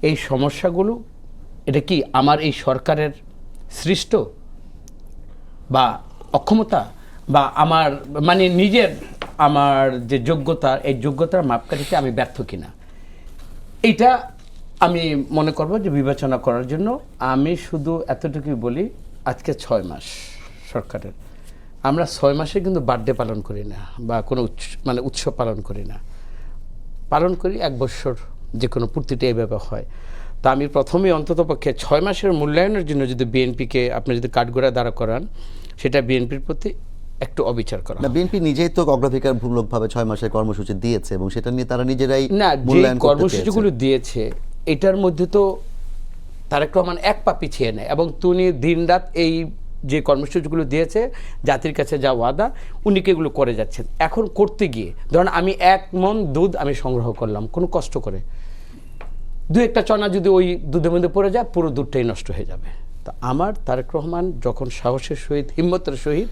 এই সমস্যাগুলো এটা কি আমার এই সরকারের সৃষ্ট বা অক্ষমতা বা আমার মানে নিজের আমার যে যোগ্যতা, এই যোগ্যতার মাপকাঠিতে আমি ব্যর্থ কিনা, এইটা আমি মনে করব যে বিবেচনা করার জন্য আমি শুধু এতটুকুই বলি, আজকে 6 মাস সরকারের, আমরা 6 মাসে কিন্তু বার্থডে পালন করি না বা কোনো মানে উৎসব পালন করি না, পালন করি 1 বছর যে কোনো পূর্তিটা এইভাবে হয়। তা আমি প্রথমেই অন্ততপক্ষে 6 মাসের মূল্যায়নের জন্য যদি বিএনপিকে আপনি যদি কাঠগড়ায় দাঁড়া করান, সেটা বিএনপির প্রতি একটু অবিচার করা। না, বিএনপি নিজেই তো অগ্রাধিকারমূলকভাবে 6 মাসের কর্মসূচি দিয়েছে এবং সেটা নিয়ে তারা নিজেরাই না, যে কর্মসূচিগুলো চেয়েছে। দিয়েছে এটার মধ্যে তো তারেক রহমান এক পা পিছিয়ে নেয় এবং তিনি দিনরাত এই যে কর্মসূচিগুলো দিয়েছে জাতির কাছে যা ওয়াদা উনি কি এগুলো করে যাচ্ছেন। এখন করতে গিয়ে ধরুন আমি 1 মণ দুধ আমি সংগ্রহ করলাম কোনো কষ্ট করে, 2-1টা চনা যদি ওই দুধের মধ্যে পড়ে যায় পুরো দুধটাই নষ্ট হয়ে যাবে। তো আমার তারেক রহমান যখন সাহসের সহিত হিম্মতের সহিত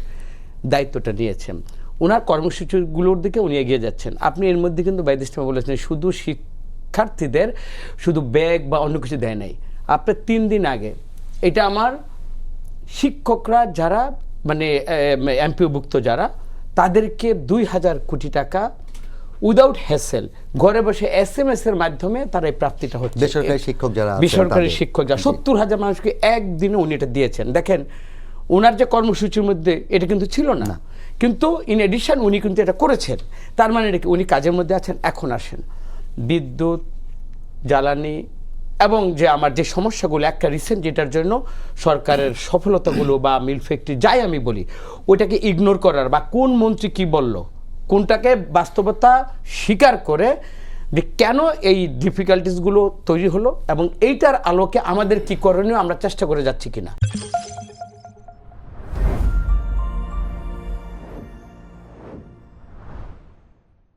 দায়িত্বটা নিয়েছেন, ওনার কর্মসূচিগুলোর দিকে উনি এগিয়ে যাচ্ছেন। আপনি এর মধ্যে কিন্তু বাইদ ইসলাম বলেছেন শুধু শিক্ষার্থীদের শুধু ব্যাগ বা অন্য কিছু দেয় নাই। আপনার 3 দিন আগে এটা আমার শিক্ষকরা যারা মানে এমপিওভুক্ত যারা, তাদেরকে 2000 কোটি টাকা উইদাউট হ্যাসেল ঘরে বসে SMS এর মাধ্যমে তার এই প্রাপ্তিটা হচ্ছে। বেসরকারি শিক্ষক যারা, বেসরকারি শিক্ষক যারা 70,000 মানুষকে একদিনে উনি এটা দিয়েছেন। দেখেন ওনার যে কর্মসূচির মধ্যে এটা কিন্তু ছিল না, কিন্তু ইন এডিশন উনি কিন্তু এটা করেছেন। তার মানে এটা উনি কাজের মধ্যে আছেন। এখন আসেন বিদ্যুৎ, জ্বালানি এবং যে আমার যে সমস্যাগুলো একটা রিসেন্ট যেটার জন্য সরকারের সফলতাগুলো বা মিল ফ্যাক্টরি যাই আমি বলি ওইটাকে ইগনোর করার বা কোন মন্ত্রী কি বলল কোনটাকে বাস্তবতা স্বীকার করে যে কেন এই ডিফিকাল্টিসগুলো তৈরি হলো এবং এইটার আলোকে আমাদের কি করণীয় আমরা চেষ্টা করে যাচ্ছি কিনা।